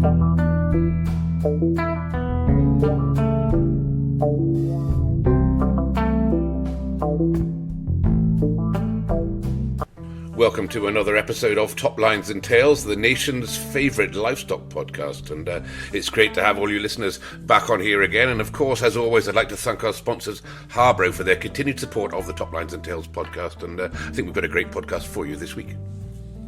Welcome to another episode of Top Lines and Tales, the nation's favourite livestock podcast, and it's great to have all you listeners back on here again. And of course, as always, I'd like to thank our sponsors, Harbro, for their continued support of the Top Lines and Tales podcast, and I think we've got a great podcast for you this week.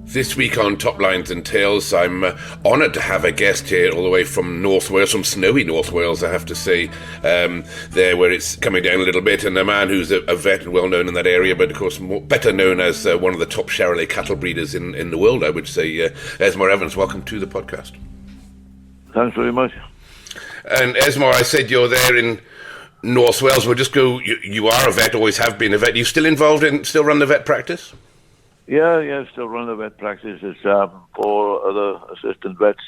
This week on Top Lines and Tales, I'm honoured to have a guest here all the way from North Wales, from snowy North Wales, I have to say, there where it's coming down a little bit, and a man who's a vet and well known in that area, but of course better known as one of the top Charolais cattle breeders in the world, I would say. Esmor Evans, welcome to the podcast. Thanks very much. And Esmor, I said you're there in North Wales. We'll just go, you are a vet, always have been a vet. Are you still involved still run the vet practice? Yeah, still run the vet practice. It's 4 other assistant vets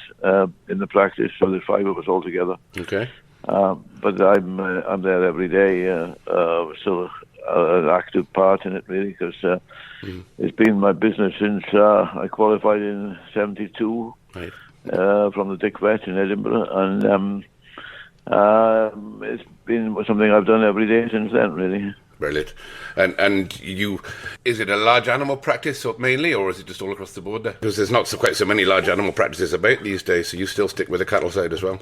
in the practice, so there's 5 of us all together. Okay. But I'm there every day, still an active part in it, really, because it's been my business since I qualified in 72 right. From the Dick Vet in Edinburgh, and it's been something I've done every day since then, really. Brilliant. And you, is it a large animal practice mainly, or is it just all across the board there? Because there's not quite so many large animal practices about these days, so you still stick with the cattle side as well?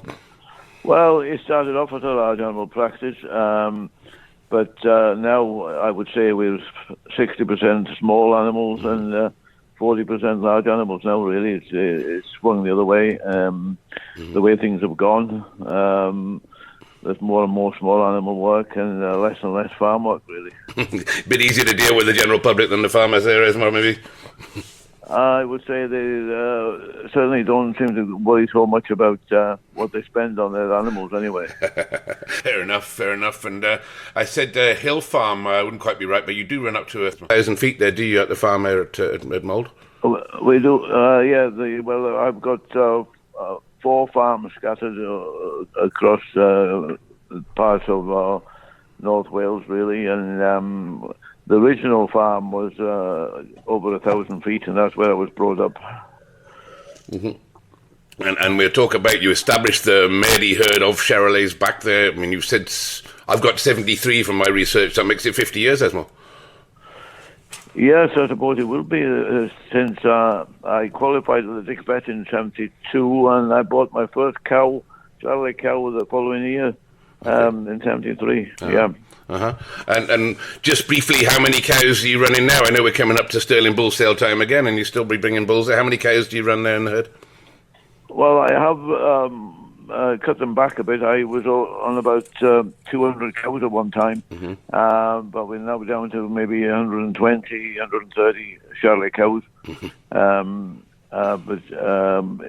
Well, it started off as a large animal practice, but now I would say we're 60% small animals and 40% large animals now, really. It's swung the other way, the way things have gone. There's more and more small animal work and less farm work, really. Bit easier to deal with the general public than the farmers there, Esmor, maybe? I would say they certainly don't seem to worry so much about what they spend on their animals anyway. Fair enough. And I said hill farm, I wouldn't quite be right, but you do run up to 1,000 feet there, do you, at the farm there at Mould? We do, yeah. I've got 4 farms scattered across parts of North Wales, really, and the original farm was over 1,000 feet, and that's where I was brought up. Mm-hmm. And we'll talk about, you established the Maerdy herd of Charolais back there. I mean, you've said, I've got 73 from my research, that makes it 50 years, Esmor. Yes, I suppose it will be, since I qualified with the Dick Vet in 72, and I bought my first cow, Charolais cow, the following year, in 73, yeah. Uh-huh. And just briefly, how many cows are you running now? I know we're coming up to Sterling bull sale time again, and you still be bringing bulls there. How many cows do you run there in the herd? Well, I have cut them back a bit. I was on about 200 cows at one time, but we're now down to maybe 120, 130 Charolais cows. But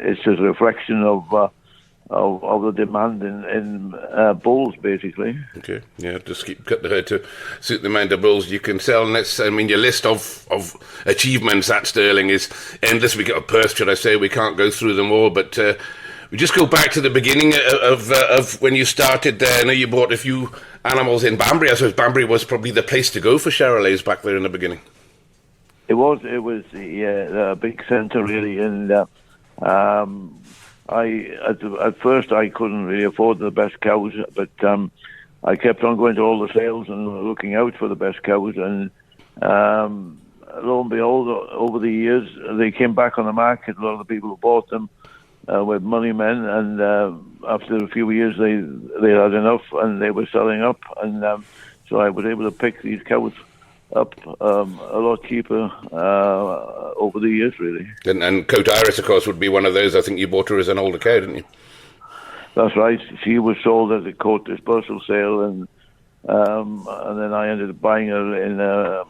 it's just a reflection of the demand in bulls, basically. Okay, yeah, just cut the herd to suit the amount of bulls you can sell. And your list of achievements at Sterling is endless. We got a purse, should I say? We can't go through them all, but we just go back to the beginning of when you started there. I know you bought a few animals in Banbury. I suppose Banbury was probably the place to go for Charolais back there in the beginning. It was a big centre, really, and at first I couldn't really afford the best cows, but I kept on going to all the sales and looking out for the best cows, and lo and behold, over the years they came back on the market. A lot of the people who bought them were money men, and after a few years they had enough and they were selling up, and so I was able to pick these cows up a lot cheaper over the years, really. And Coat Iris, of course, would be one of those. I think you bought her as an older cow, didn't you? That's right. She was sold at a court dispersal sale, and then I ended up buying her in a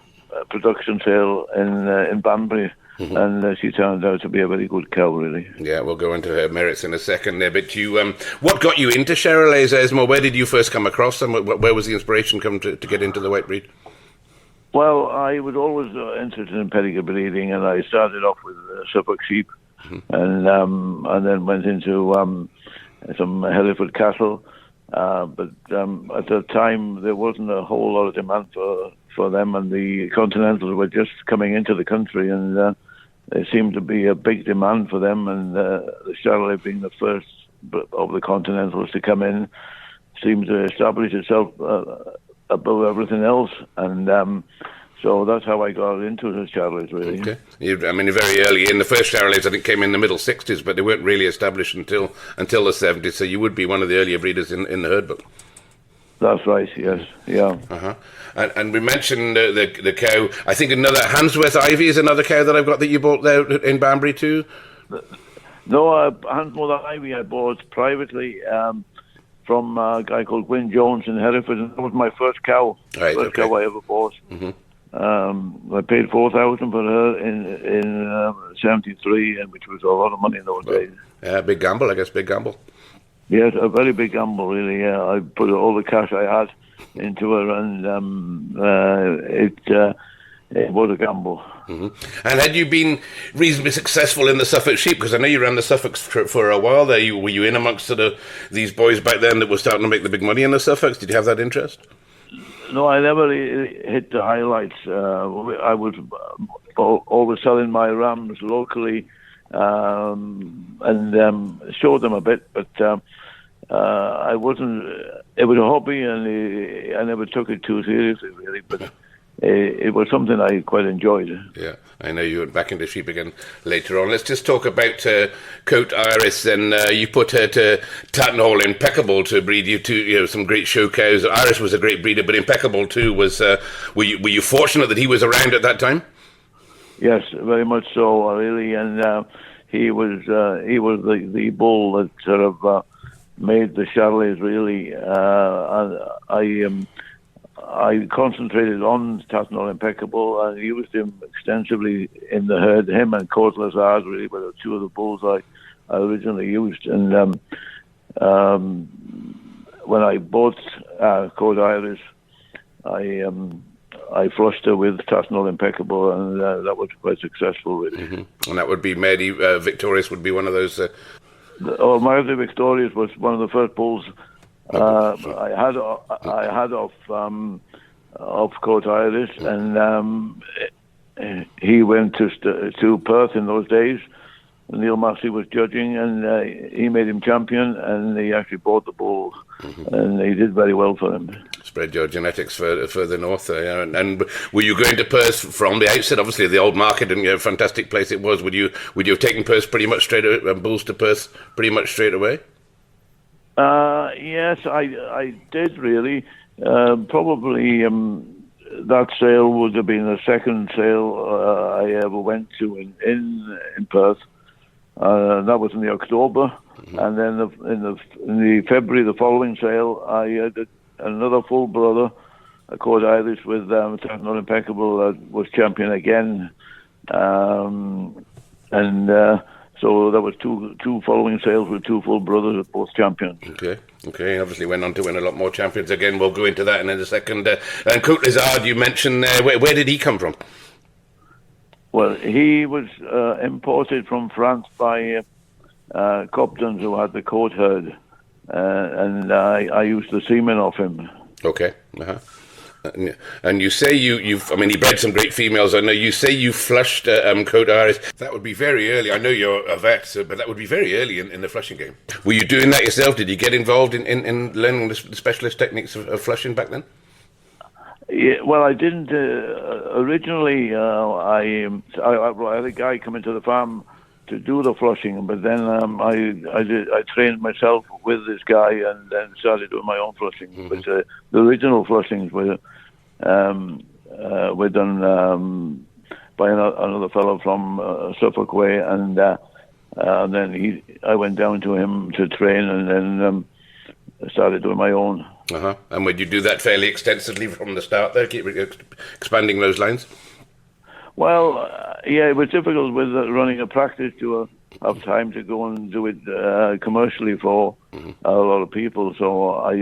production sale in Banbury. Mm-hmm. And she turned out to be a very good cow, really. Yeah, we'll go into her merits in a second there. But you, what got you into Charolais, Esmor? Where did you first come across them? Where was the inspiration come to get into the white breed? Well, I was always interested in pedigree breeding, and I started off with Suffolk sheep, mm-hmm. and then went into some Hereford cattle. But at the time, there wasn't a whole lot of demand for them, and the Continentals were just coming into the country, and there seemed to be a big demand for them, and the Charolais being the first of the Continentals to come in seemed to establish itself above everything else, and so that's how I got into the Charolais, really. Okay. I mean, very early in the first Charolais, I think, came in the middle 60s, but they weren't really established until the 70s, so you would be one of the earlier breeders in the herd book. That's right, yes, yeah. Uh-huh. And we mentioned the cow. I think another Handsworth Ivy is another cow that I've got that you bought there in Banbury too? No, Handsworth Ivy I bought privately from a guy called Gwyn Jones in Hereford, and that was my first cow. Right, first cow I ever bought. Mm-hmm. I paid $4,000 for her in '73, which was a lot of money in those days. Yeah, big gamble, I guess. Big gamble. Yes, a very big gamble, really. Yeah, I put all the cash I had into her, and it was a gamble. Mm-hmm. And had you been reasonably successful in the Suffolk sheep? Because I know you ran the Suffolks for a while there. Were you in amongst these boys back then that were starting to make the big money in the Suffolks? Did you have that interest? No, I never really hit the highlights. I was always selling my rams locally and showed them a bit, but I wasn't. It was a hobby, and I never took it too seriously, really. But it was something I quite enjoyed. Yeah, I know you went back into sheep again later on. Let's just talk about Coat Iris. And you put her to Tattenhall Impeccable to breed you to some great show cows. Iris was a great breeder, but Impeccable too was. Were you fortunate that he was around at that time? Yes, very much so, really. And he was the bull that sort of made the Charolais, really. I concentrated on Tattenhall Impeccable and used him extensively in the herd. Him and Coat Lazard really were the two of the bulls I originally used. And when I bought Coat Iris, I flushed her with Tattenhall Impeccable, and that was quite successful, really. Mm-hmm. And that would be Maerdy Victorious would be one of those. Maerdy Victorious was one of the first bulls I had off Coat Iris, and he went to Perth in those days. Neil Massey was judging, and he made him champion, and he actually bought the bull, and he did very well for him. Spread your genetics further north there. And were you going to Perth from the outset? Obviously, the old market and a fantastic place it was. Would you have taken Perth pretty much straight away, bulls to Perth pretty much straight away? Yes, I did really. Probably that sale would have been the second sale I ever went to in Perth. That was in the October, and then in the February, the following sale, I did another full brother, Coat Iris with Tattenhall Impeccable, that was champion again, so there was two following sales with two full brothers, both champions. Okay. Obviously went on to win a lot more champions again. We'll go into that in a second. And Coat Lizard, you mentioned there. Where did he come from? Well, he was imported from France by Cobdens, who had the Coat herd, and I used the semen off him. Okay. Uh-huh. And you say you've, I mean, he bred some great females. I know you say you flushed Coat Iris. That would be very early. I know you're a vet, but that would be very early in the flushing game. Were you doing that yourself? Did you get involved in learning the specialist techniques of flushing back then? Yeah, well, I didn't. Originally, I had a guy come into the farm to do the flushing, but then I trained myself with this guy and then started doing my own flushing. Mm-hmm. But the original flushings were done by another fellow from Suffolk way, and then I went down to him to train, and then started doing my own. Uh-huh. And would you do that fairly extensively from the start there, keep expanding those lines? Well, yeah, it was difficult with running a practice to have time to go and do it commercially for a lot of people. So I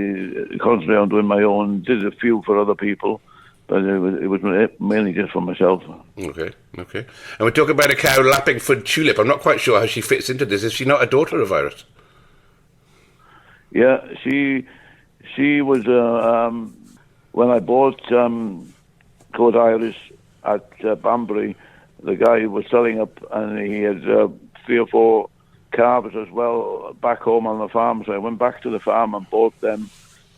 concentrated on doing my own, did a few for other people, but it was mainly just for myself. Okay. And we talk about a cow, Lappingford Tulip. I'm not quite sure how she fits into this. Is she not a daughter of Iris? Yeah, she was, when I bought Coat Iris at Banbury, the guy was selling up, and he had 3 or 4 calves as well back home on the farm. So I went back to the farm and bought them.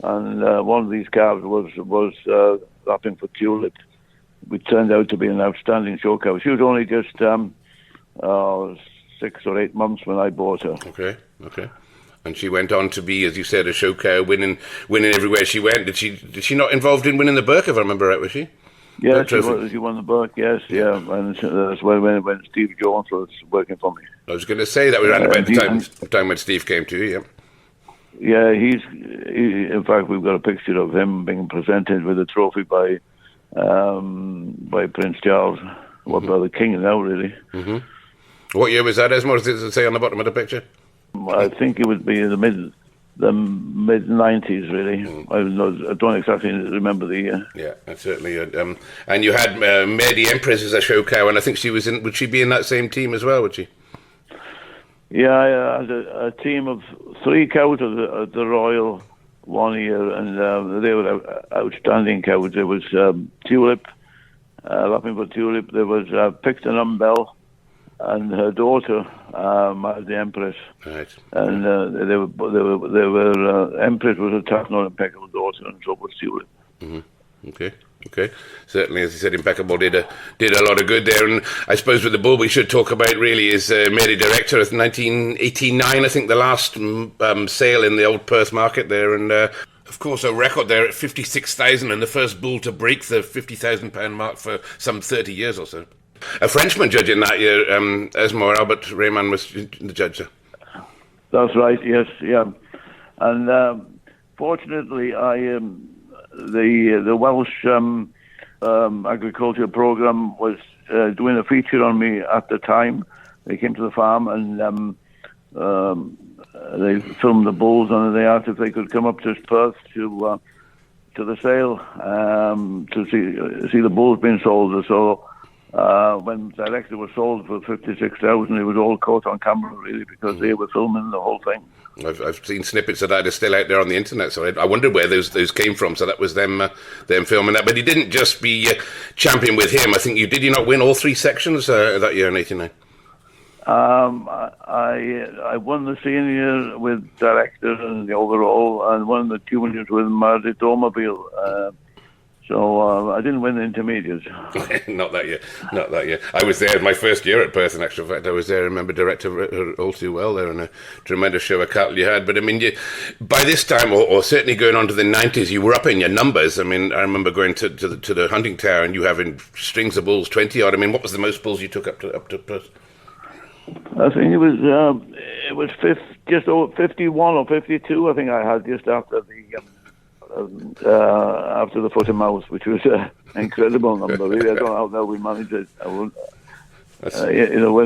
And one of these calves was lapping for Tulip, which turned out to be an outstanding show cow. She was only just 6 or 8 months when I bought her. Okay. And she went on to be, as you said, a show cow, winning everywhere she went. Did she not involved in winning the Burke, if I remember right, was she? Yeah, she won the Burke, yes, yeah. And that's when Steve Jones was working for me. I was going to say that was around about the time when Steve came to you, yeah. Yeah, in fact, we've got a picture of him being presented with a trophy by Prince Charles, by the King now, really. Mm-hmm. What year was that, Esmor? Does it say on the bottom of the picture? I think it would be the mid 90s, really. I don't exactly remember the year. Yeah, certainly. And you had Maerdy Empress as a show cow, and I think she was in. Would she be in that same team as well? Would she? Yeah, I had a team of 3 cows at the Royal one year, and they were outstanding cows. There was Tulip, lapping for Tulip. There was Picton Umbel and her daughter, Maerdy Empress. Right. And they were Empress was a tough-not impeccable daughter, and so was Tulip. Mm-hmm. Okay. Certainly, as you said, Impeccable did a lot of good there. And I suppose with the bull we should talk about really is Maerdy Director of 1989, I think, the last sale in the old Perth market there. And, of course, a record there at 56,000 and the first bull to break the £50,000 mark for some 30 years or so. A Frenchman judging that year, Esmor, Albert Raymond was the judge there. That's right, yes, yeah. And fortunately, the Welsh agriculture program was doing a feature on me at the time. They came to the farm and they filmed the bulls, and they asked if they could come up to Perth to the sale to see the bulls being sold. So when Director was sold for 56,000, it was all caught on camera really, because they were filming the whole thing. I've seen snippets of that. They're still out there on the internet, so I wondered where those came from. So that was them filming that. But you didn't just be champion with him. I think you not win all 3 sections that year in '89. I won the senior with Director and the overall, and won the juniors with Maerdy Automobile. So I didn't win the intermediates. Not that year. I was there my first year at Perth, in actual fact. I was there. I remember Director all too well there, and a tremendous show of cattle you had. But I mean, by this time, or certainly going on to the 90s, you were up in your numbers. I mean, I remember going to the hunting tower and you having strings of bulls, 20 odd. I mean, what was the most bulls you took up to Perth? I think it was just over 51 or 52. I think I had just after the foot and mouth, which was an incredible number. Really, I don't know how we managed it. When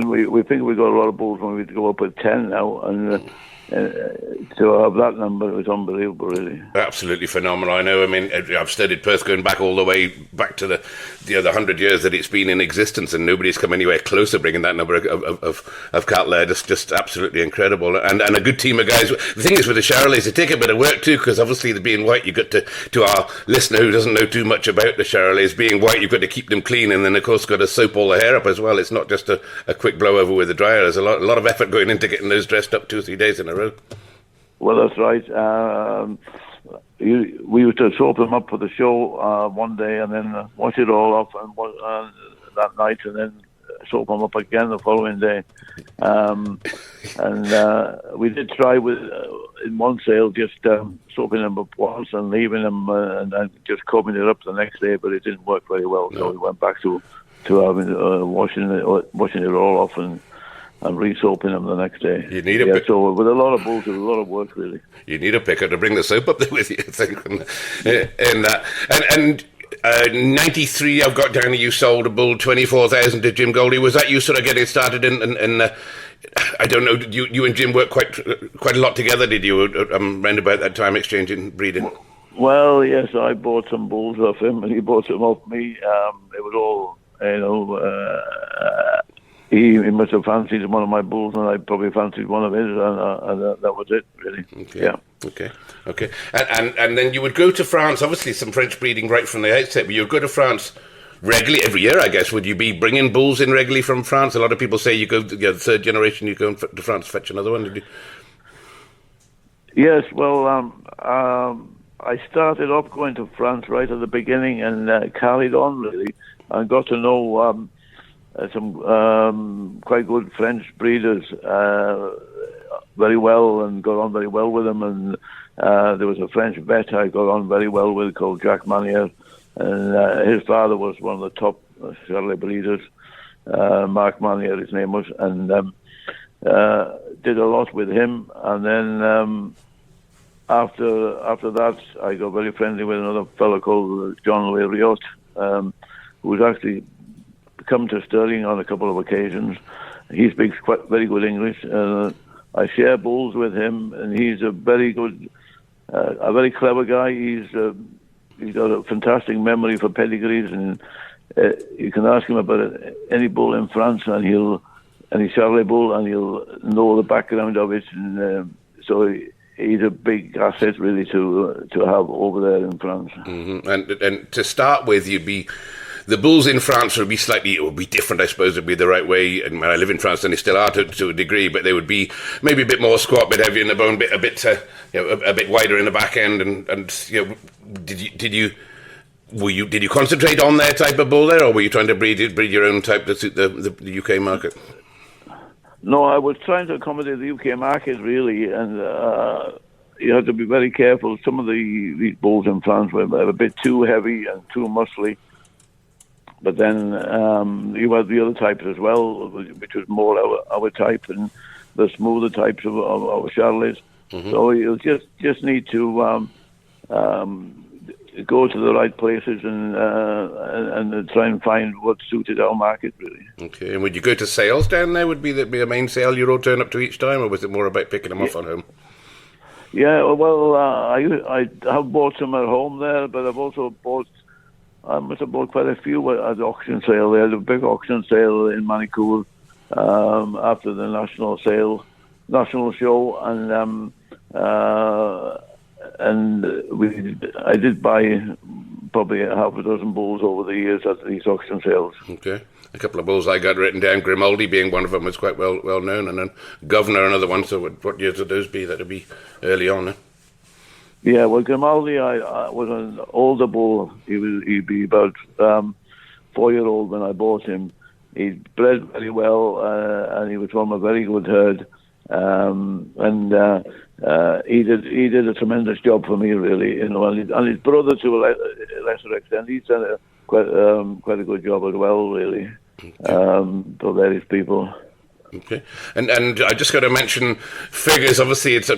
we think we got a lot of bulls when we go up at 10 now, and to have that number was unbelievable, really. Absolutely phenomenal. I know. I mean, I've studied Perth going back all the way back to the 100 years that it's been in existence, and nobody's come anywhere close to bringing that number of cattle there. Just absolutely incredible, and a good team of guys. The thing is with the Charolais, they take a bit of work too, because obviously the being white, you got to our listener who doesn't know too much about the Charolais, being white, you've got to keep them clean, and then of course got to soap all the hair up as well. It's not just a quick blow over with the dryer. There's a lot of effort going into getting those dressed up 2 or 3 days in a row. Well, that's right. We used to soap them up for the show one day, and then wash it all off that night, and then soap them up again the following day. And we did try in one sale just soaping them up once and leaving them and then just combing it up the next day, but it didn't work very well. No. So we went back to having washing it all off and re-soaping them the next day. You need so with a lot of bulls, it was a lot of work, really. You need a picker to bring the soap up there with you, I think. And 93, I've got down that you sold a bull 24,000 to Jim Goldie. Was that you sort of getting started in I don't know, did you and Jim work quite a lot together, did you, around about that time, exchanging breeding? Well, yes, I bought some bulls off him, and he bought some off me. It was all, he must have fancied one of my bulls, and I probably fancied one of his, and that was it, really. Okay. Yeah. Okay. And then you would go to France, obviously some French breeding right from the outset, but you would go to France regularly every year, I guess. Would you be bringing bulls in regularly from France? A lot of people say you go, the third generation, you go to France to fetch another one. Did you? Yes, well, I started off going to France right at the beginning and carried on really, and got to know some quite good French breeders very well, and got on very well with them. And there was a French vet I got on very well with called Jacques Manier, and his father was one of the top Charolais breeders. Marc Manier, his name was, and did a lot with him. And then after that, I got very friendly with another fellow called John Riot, who's actually come to Stirling on a couple of occasions. He speaks very good English. I share bulls with him, and he's a very good, a very clever guy. He's got a fantastic memory for pedigrees, and you can ask him about any bull in France, and any Charolais bull, and he'll know the background of it. And so he's a big asset, really, to have over there in France. Mm-hmm. And to start with, the bulls in France would be different, I suppose, would be the right way. And when I live in France, and they still are to a degree, but they would be maybe a bit more squat, a bit heavier in the bone, a bit wider in the back end. And did you concentrate on their type of bull there, or were you trying to breed your own type to suit the UK market? No, I was trying to accommodate the UK market, really, and you had to be very careful. Some of these bulls in France were a bit too heavy and too muscly. But then you had the other types as well, which was more our type, and the smoother types of our Charolais. Mm-hmm. So you just need to go to the right places and try and find what suited our market, really. Okay, and would you go to sales down there? Would be the main sale you would turn up to each time, or was it more about picking them off on home? Yeah, well, I have bought some at home there, but I've also I must have bought quite a few at the auction sale. They had a big auction sale in Manicourt after the national show, and I did buy probably half a dozen bulls over the years at these auction sales. Okay. A couple of bulls I got written down, Grimaldi being one of them, was quite well known, and then Governor, another one. So what years would those be? That'd be early on, eh? Yeah, well, Grimaldi, I was an older bull. He'd be about 4-year-old when I bought him. He bred very well, and he was from a very good herd. He did a tremendous job for me, really. And his brother, to a lesser extent, he's done quite a good job as well, really, for various people. Okay, and I just got to mention figures. Obviously, it's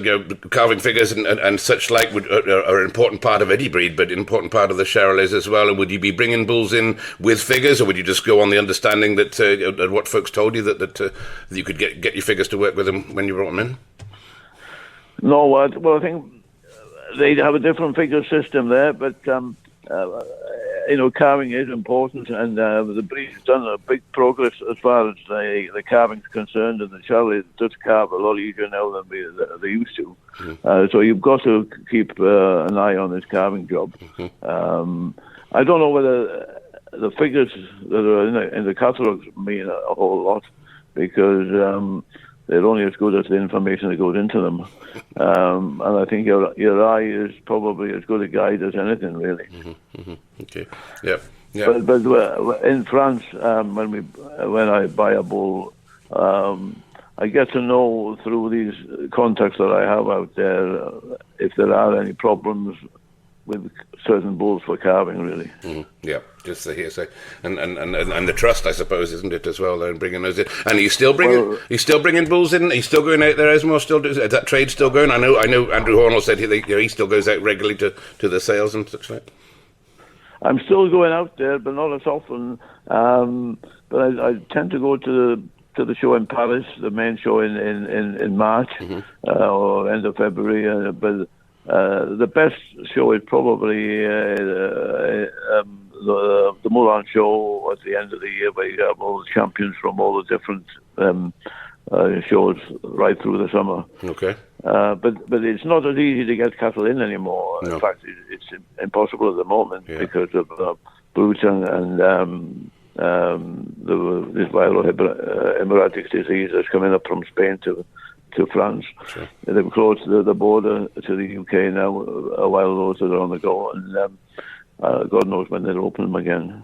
carving figures and such like are an important part of any breed, but an important part of the Charolais as well. And would you be bringing bulls in with figures, or would you just go on the understanding that what folks told you that you could get your figures to work with them when you brought them in? No, well, I think they have a different figure system there, but carving is important, and the breed's done a big progress as far as the carving's concerned, and the Charolais does carve a lot easier now than they used to. Mm-hmm. So you've got to keep an eye on this carving job. Mm-hmm. I don't know whether the figures that are in the catalogues mean a whole lot, because they're only as good as the information that goes into them. And I think your eye is probably as good a guide as anything, really. Mm-hmm. Mm-hmm. Okay. Yeah. But in France, when I buy a bull, I get to know through these contacts that I have out there if there are any problems with certain bulls for carving, really. Mm, yeah, just the hearsay, and the trust, I suppose, isn't it, as well? And bringing those in, and are you still bringing bulls in? Are you still going out there, Esmor? Is that trade still going? I know. Andrew Hornell said he still goes out regularly to the sales and such like. I'm still going out there, but not as often. But I tend to go to the show in Paris, the main show in March, mm-hmm. Or end of February, but. The best show is probably the Moulin show at the end of the year, where you have all the champions from all the different shows right through the summer. Okay. But it's not as easy to get cattle in anymore. No. In fact, it's impossible at the moment because of blue tongue and this viral hemorrhagic disease that's coming up from Spain to France. Sure. They've closed the border to the UK now while those are on the go, and God knows when they'll open them again.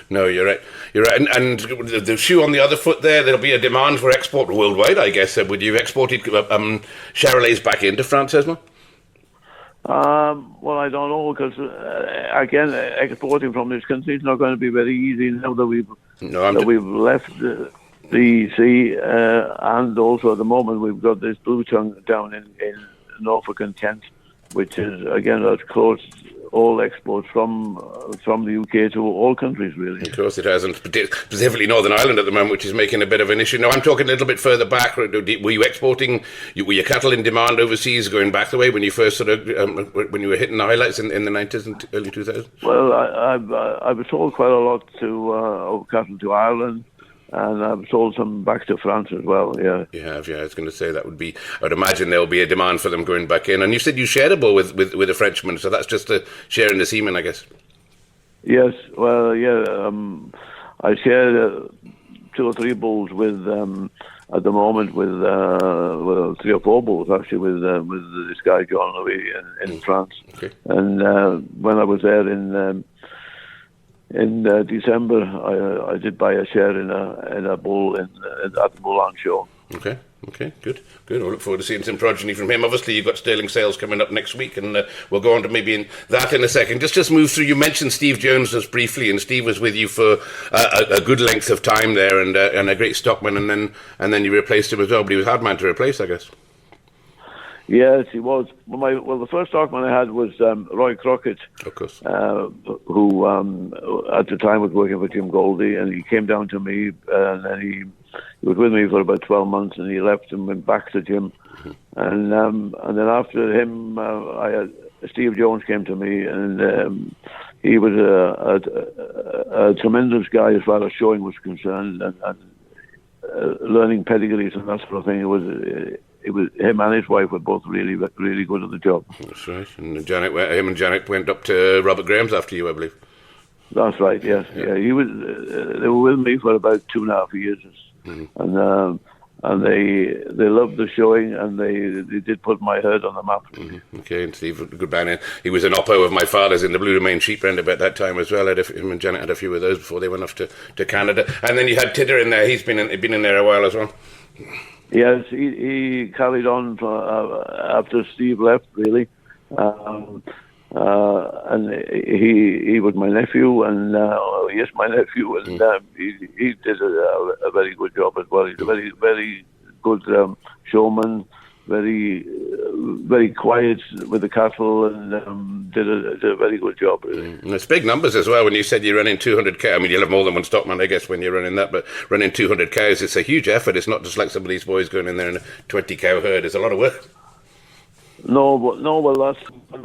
No, you're right. And the shoe on the other foot there'll be a demand for export worldwide, I guess. Would you have exported Charolais back into France, Esmor? Well, I don't know, because again, exporting from this country is not going to be very easy now that we've left the sea, and also at the moment we've got this blue tongue down in Norfolk and Kent, which is again has closed all exports from the UK to all countries, really. Of course it has, and specifically Northern Ireland at the moment, which is making a bit of an issue. Now, I'm talking a little bit further back. Were you exporting, were your cattle in demand overseas going back the way when you first sort of, when you were hitting the highlights in the 90s and early 2000s? Well, I've sold quite a lot of cattle to Ireland, and I've sold some back to France as well, yeah. You have, yeah. I was going to say I'd imagine there'll be a demand for them going back in. And you said you shared a bull with a Frenchman, so that's just a share in the semen, I guess. Yes, well, yeah. I share 2 or 3 bulls with, at the moment, with 3 or 4 bulls, actually, with this guy, John Louis, in France. Okay. And when I was there in December, I did buy a share in a bull at the Moulin show. Okay, good. We'll look forward to seeing some progeny from him. Obviously, you've got Sterling Sales coming up next week, and we'll go on to maybe that in a second. Just move through. You mentioned Steve Jones just briefly, and Steve was with you for a good length of time there, and a great stockman, and then you replaced him as well. But he was a hard man to replace, I guess. Yes, he was. The first stockman I had was Roy Crockett, of course, who at the time was working for Jim Goldie, and he came down to me, and then he was with me for about 12 months, and he left and went back to Jim. Mm-hmm. And then after him, I had Steve Jones came to me, and he was a tremendous guy as far as showing was concerned, and learning pedigrees and that sort of thing. It was him and his wife were both really, really good at the job. That's right. And him and Janet went up to Robert Graham's after you, I believe. That's right. Yes. Yeah. He was. They were with me for about 2.5 years, mm-hmm. and they loved the showing, and they did put my herd on the map. Mm-hmm. Okay, and Steve, good man. He was an oppo of my father's in the Blue Domain sheep rend about that time as well. Him and Janet had a few of those before they went off to Canada. And then you had Tidder in there. He's been in there a while as well. Yes, he carried on after Steve left, really, and he was my nephew, and he is my nephew, and he did a very good job as well. He's a very, very good showman, very, very quiet with the cattle, and did a very good job, really. And it's big numbers as well. When you said you're running 200 cows, I mean, you'll have more than one stockman, I guess, when you're running that, but running 200 cows, it's a huge effort. It's not just like some of these boys going in there in a 20 cow herd. It's a lot of work. No, well,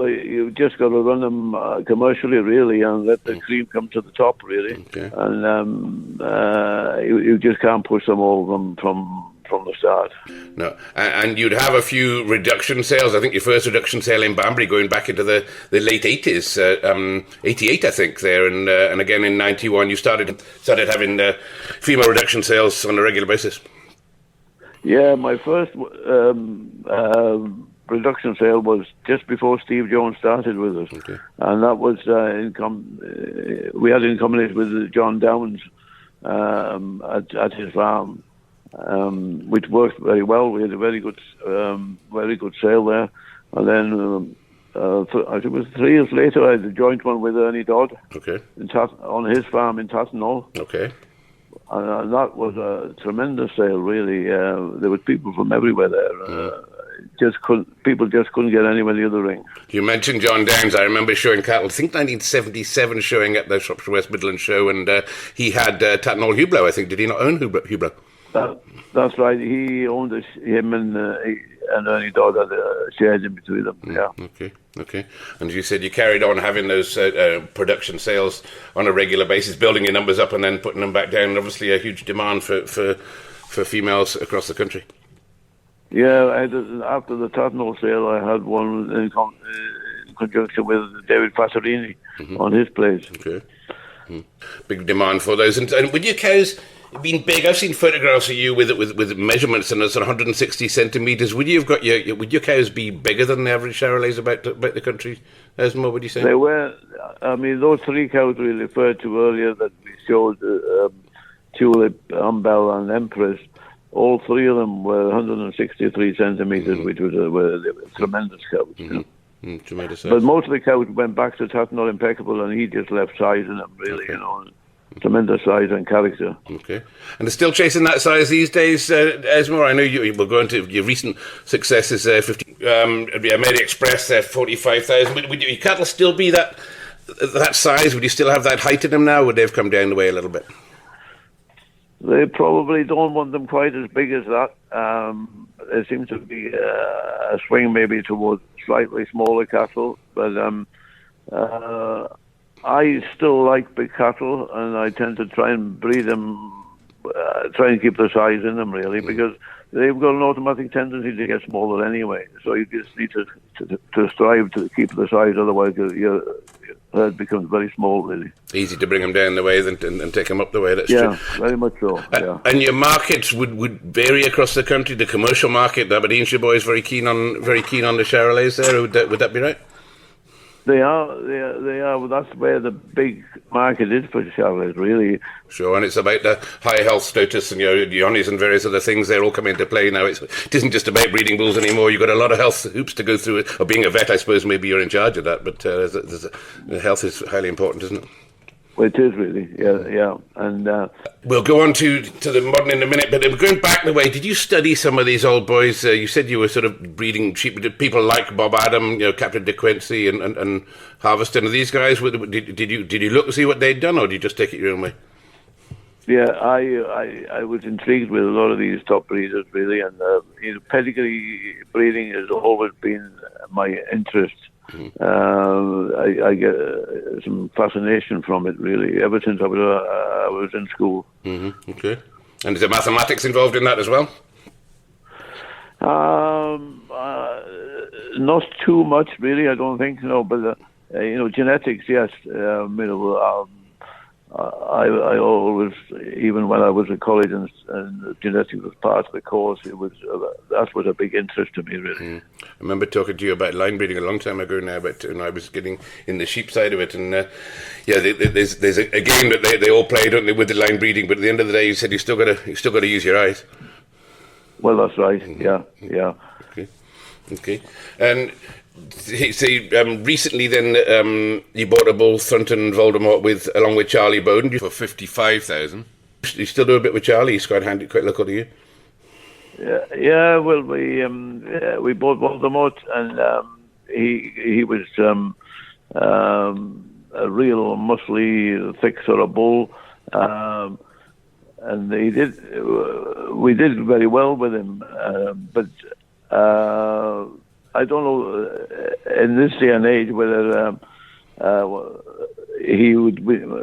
you've just got to run them commercially, really, and let the cream come to the top, really. Okay. And you just can't push them all from the start. No, and you'd have a few reduction sales. I think your first reduction sale in Banbury going back into the late 80s, 88 I think there, and again in 91 you started having female reduction sales on a regular basis. Yeah, my first reduction sale was just before Steve Jones started with us, okay. And that was we had in combination with John Downs at his farm. Which worked very well. We had a very good sale there, and then I think it was 3 years later I had a joint one with Ernie Dodd. Okay. On his farm in Tattenhall. Okay. And that was a tremendous sale, really. There were people from everywhere there. People just couldn't get anywhere near the ring. You mentioned John Downs. I remember showing cattle, I think 1977, showing at the Shropshire West Midlands show, and he had Tattenhall Hublot, I think. Did he not own Hublot? That's right. He owned him and Ernie Dodd had shares in between them. Yeah. Okay. And you said you carried on having those production sales on a regular basis, building your numbers up and then putting them back down. And obviously, a huge demand for females across the country. Yeah, after the Tattenhall sale, I had one in conjunction with David Pasarini on his place. Okay. Big demand for those. And with your cows being big, I've seen photographs of you with measurements and it's 160 centimetres. Would your cows be bigger than the average Charolais about the country, Esmor, would you say? They were. I mean, those three cows we referred to earlier that we showed, Tulip, Umbel and Empress, all three of them were 163 centimetres, which were tremendous cows. Tremendous size. But most of the cows went back to Tattenall Impeccable, and he just left size in them, really, tremendous size and character. Okay. And they're still chasing that size these days, Esmor? I know you were going to your recent successes, 50, Maerdy Express, 45,000. Would your cattle still be that size? Would you still have that height in them now, or would they have come down the way a little bit? They probably don't want them quite as big as that. There seems to be a swing maybe towards slightly smaller cattle, but I still like big cattle, and I tend to try and breed them, try and keep the size in them, really, because they've got an automatic tendency to get smaller anyway. So you just need to strive to keep the size, otherwise your herd becomes very small, really. Easy to bring them down the way and take them up the way. That's true. Very much so. And your markets would vary across the country. The commercial market, the Aberdeenshire boys, very keen on the Charolais there. Would that be right? They are. Well, that's where the big market is for Charolais, really. Sure, and it's about the high health status and Johnnies and various other things. They're all coming into play now. It isn't just about breeding bulls anymore. You've got a lot of health hoops to go through. Or being a vet, I suppose maybe you're in charge of that. But health is highly important, isn't it? Well, it is really, yeah. And we'll go on to the modern in a minute, but going back the way, did you study some of these old boys? You said you were sort of breeding sheep. Did people like Bob Adam, Captain De Quincey and Harveston? Are these guys? Did you look and see what they'd done, or did you just take it your own way? Yeah, I was intrigued with a lot of these top breeders, really, and pedigree breeding has always been my interest. I get some fascination from it, really, ever since I was in school. Okay. And is there mathematics involved in that as well? Not too much, really. I don't think so. But genetics, yes. I always, even when I was at college and genetics was part of the course, that was a big interest to me, really. I remember talking to you about line breeding a long time ago now, but I was getting in the sheep side of it, and there's a game that they all play, don't they, with the line breeding? But at the end of the day, you said you still got to use your eyes. Well, that's right. Yeah. Okay. And recently, then you bought a bull, Thunton Voldemort, along with Charlie Bowden for 55,000. You still do a bit with Charlie. He's quite handy, quite local to you. Yeah. Well, we bought Voldemort, and he was a real muscly, thick sort of bull, and we did very well with him, but. I don't know in this day and age whether he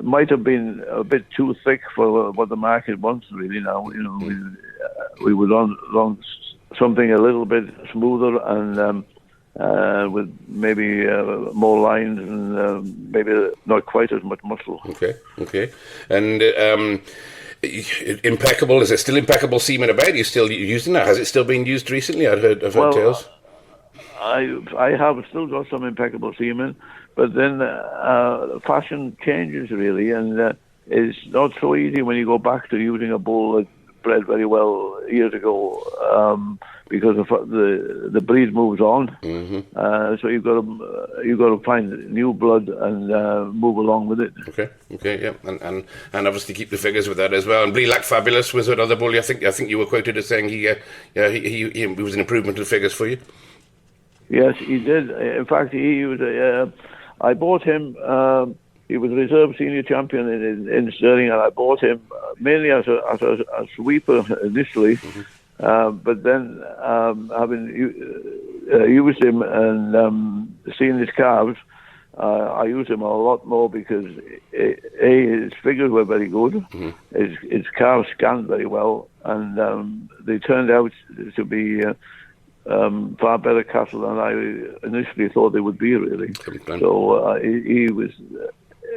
might have been a bit too thick for what the market wants really now. We would want something a little bit smoother and with maybe more lines and maybe not quite as much muscle. Okay. And impeccable. Is there still impeccable semen about? Are you still using that? Has it still been used recently? I've heard tales. I have still got some impeccable semen, but then fashion changes really, and it's not so easy when you go back to using a bull that bred very well years ago because the breed moves on. So you've got to find new blood and move along with it. Okay, yeah, and obviously keep the figures with that as well. And Blealac Fabulous was another bull. I think you were quoted as saying he was an improvement in figures for you. Yes, he did. In fact, he was. I bought him. He was a reserve senior champion in Stirling, and I bought him mainly as a sweeper initially. But then, having used him and seen his calves, I used him a lot more because his figures were very good. His calves scanned very well, and they turned out to be far better cattle than I initially thought they would be, really. So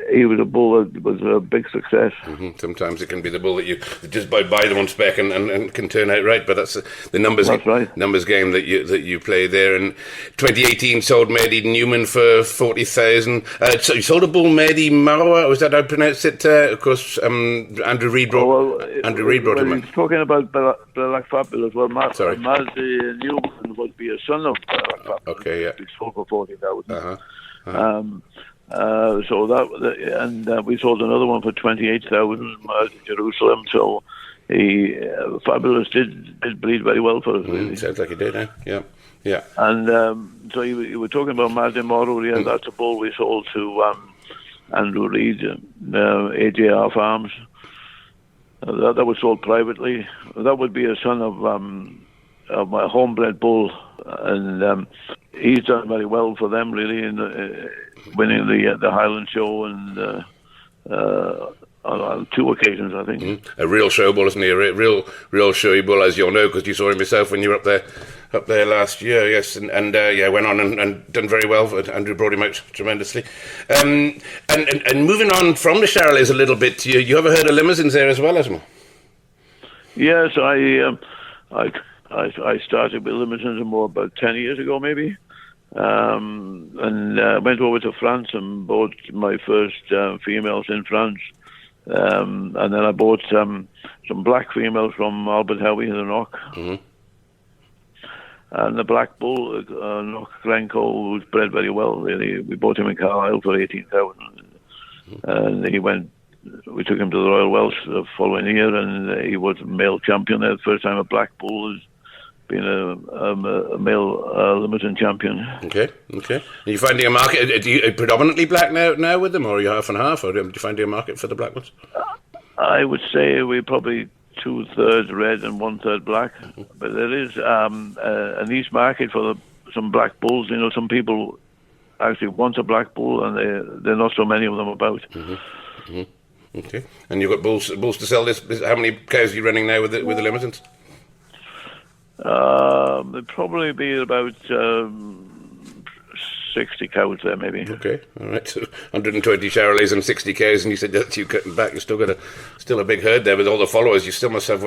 he was a bull that was a big success. Sometimes it can be the bull that you just buy them on spec and can turn out right, but that's the numbers. That's right. Numbers game that you play there. And 2018 sold Maerdy Newman for 40,000. So you sold a bull, Maerdy Charolais, was that how I pronounced it? Of course, Andrew Reid brought him in. He's talking about Black Fabulous. Well, Maerdy Newman would be a son of Black Fabulous. Okay, yeah. He sold for 40,000. So that we sold another one for 28,000, Jerusalem. So he Fabulous did bleed very well for us. Really. Sounds like he did, yeah. And so you were talking about Maerdy Charolais. Yeah, that's a bull we sold to Andrew Reid, AJR Farms. That was sold privately. That would be a son of my homebred bull, and he's done very well for them, really, in winning the Highland Show and on 2 occasions, I think. A real show bull, isn't he? A real showy bull, as you'll know, because you saw him yourself when you were up there last year. Yes, and went on and done very well. Andrew brought him out tremendously. And moving on from the Charolais a little bit, you ever heard of limousines there as well, Esmor? Yes, I started with limousines more about 10 years ago, maybe. And went over to France and bought my first females in France. And then I bought some black females from Albert Howie in the Knock. And the black bull, Knock Glencoe, was bred very well, really. We bought him in Carlisle for 18,000. And we took him to the Royal Welsh the following year, and he was male champion there. The first time a black bull has been a male limousine champion. Okay. Are you finding a market? Are you predominantly black now with them, or are you half and half, or do you find a market for the black ones? I would say we're probably 2/3 red and 1/3 black. But there is a niche market for some black bulls. You know, some people actually want a black bull, and there are not so many of them about. Okay, and you've got bulls to sell. This how many cows are you running now with the limousines? There'd probably be about 60 cows there, maybe. Okay, all right. So 120 Charolais and 60 cows, and you said that you cutting back. You still got a big herd there with all the followers. You still must have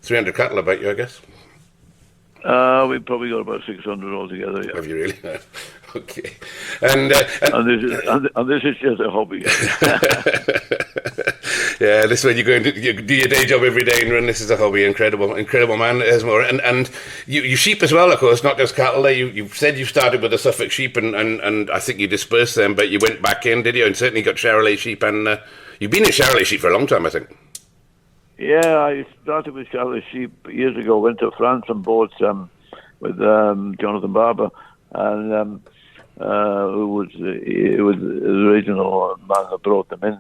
300 cattle about you, I guess. We've probably got about 600 altogether. Yeah. Have you really? Okay. And this is just a hobby. Yeah, this is when you go into you do your day job every day and run. This is a hobby. Incredible man, Esmor. And you sheep as well, of course, not just cattle. You said you started with the Suffolk sheep, and I think you dispersed them, but you went back in, did you? And certainly got Charolais sheep, and you've been in Charolais sheep for a long time, I think. Yeah, I started with Charolais sheep years ago. Went to France and bought some with Jonathan Barber, and who was the original man that brought them in,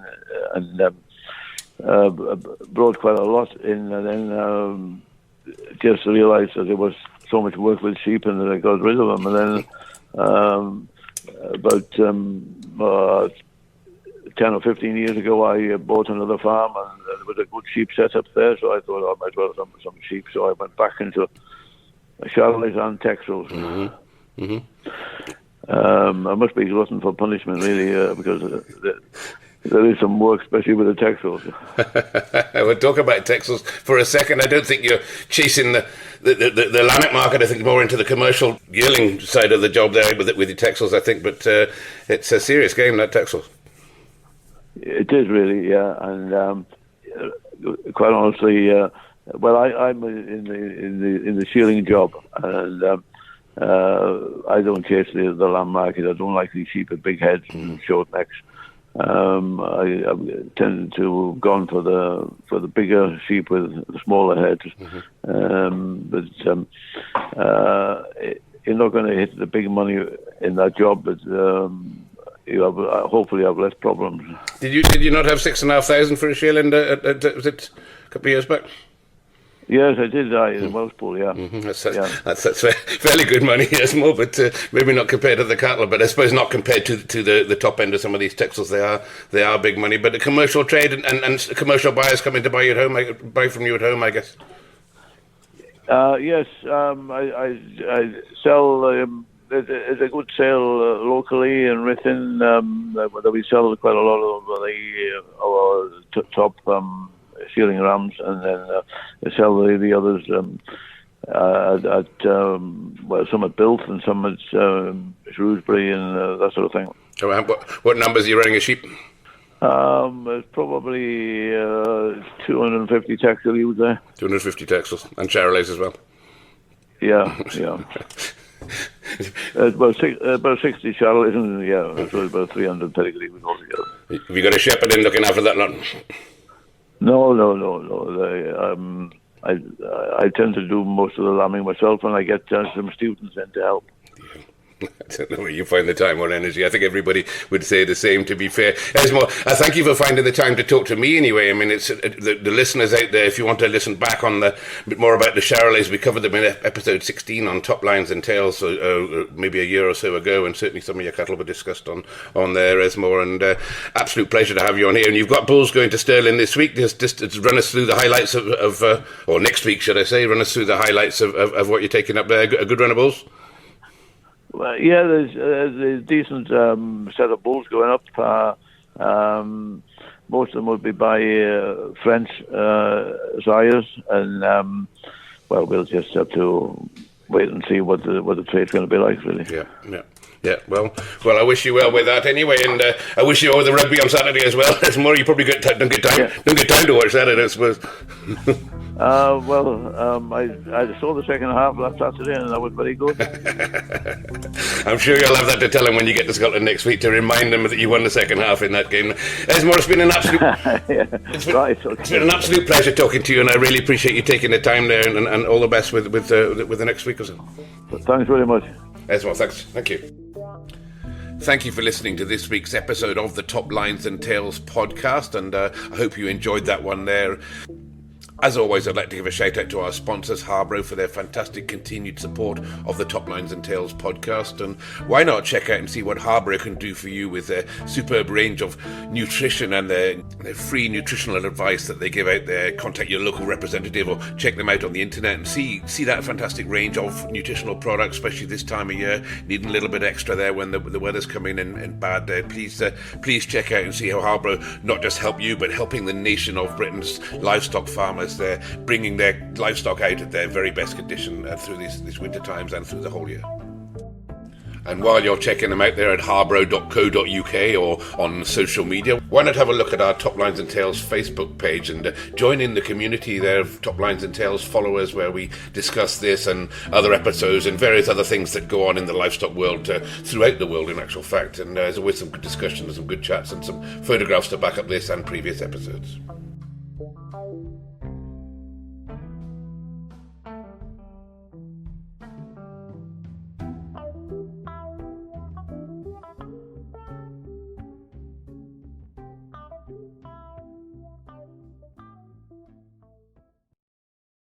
and brought quite a lot in, and then just realised that there was so much work with sheep, and that I got rid of them. And then about 10 or 15 years ago, I bought another farm, and there was a good sheep setup there, so I thought I might as well have some sheep. So I went back into Charolais and Texels. I must be glutton for punishment, really, because there is some work, especially with the Texels. We'll talk about Texels for a second. I don't think you're chasing the Lanark market. I think more into the commercial yearling side of the job there with your Texels, I think. But it's a serious game, that Texels. It is really, yeah, and quite honestly, I'm in the shearing job, and I don't chase the lamb market. I don't like these sheep with big heads and short necks. I tend to go on for the bigger sheep with the smaller heads, but you're not going to hit the big money in that job, but. Hopefully have less problems. Did you not have 6,500 for a shilling? Was it a couple of years back? Yes, I did. In Welsh Pool, yeah. That's fairly good money, yes, more, but maybe not compared to the cattle. But I suppose not compared to the top end of some of these Texels. They are big money. But the commercial trade and commercial buyers coming to buy from you at home, I guess. Yes, I sell. There's a good sale locally in Rithin that we sell quite a lot of our top shearing rams, and then I sell the others at some at Built and some at Shrewsbury and that sort of thing. What numbers are you running a sheep? There's probably 250 textile ewes there. 250 textiles and Charolais as well. Yeah. About 60 Charolais, and so about 300 pedigree altogether. Have you got a shepherd in looking after that lot? No. I tend to do most of the lambing myself, and I get some students in to help. I don't know where you find the time or energy. I think everybody would say the same, to be fair. Esmor, I thank you for finding the time to talk to me anyway. I mean, it's the listeners out there, if you want to listen back on a bit more about the Charolais, we covered them in episode 16 on Top Lines and Tails, maybe a year or so ago, and certainly some of your cattle were discussed on there, Esmor, and absolute pleasure to have you on here. And you've got bulls going to Stirling this week. Just run us through the highlights of or next week, should I say, run us through the highlights of what you're taking up there. A good run of bulls? Well, yeah, there's a decent set of bulls going up. Most of them would be by French sires, and we'll just have to wait and see what the trade's going to be like, really. Yeah. Well, I wish you well with that anyway, and I wish you all the rugby on Saturday as well. It's more you probably don't get time to watch that, I suppose. I saw the second half last Saturday, and that was very good. I'm sure you'll have that to tell them when you get to Scotland next week to remind them that you won the second half in that game. Esmor, it's been an absolute it's been an absolute pleasure talking to you, and I really appreciate you taking the time there, and all the best with the next week or so. Thanks very much, Esmor. Thank you. Thank you for listening to this week's episode of the Top Lines and Tails podcast, and I hope you enjoyed that one there. As always, I'd like to give a shout out to our sponsors, Harbro, for their fantastic continued support of the Top Lines and Tails podcast. And why not check out and see what Harbro can do for you with their superb range of nutrition and their free nutritional advice that they give out there. Contact your local representative or check them out on the internet and see that fantastic range of nutritional products, especially this time of year. Needing a little bit extra there when the weather's coming in bad. Please check out and see how Harbro not just help you, but helping the nation of Britain's livestock farmers. They're bringing their livestock out at their very best condition through these winter times and through the whole year. And while you're checking them out there at harbro.co.uk or on social media, why not have a look at our Top Lines and Tails Facebook page and join in the community there of Top Lines and Tails followers, where we discuss this and other episodes and various other things that go on in the livestock world, throughout the world in actual fact. And there's always some good discussions, some good chats and some photographs to back up this and previous episodes.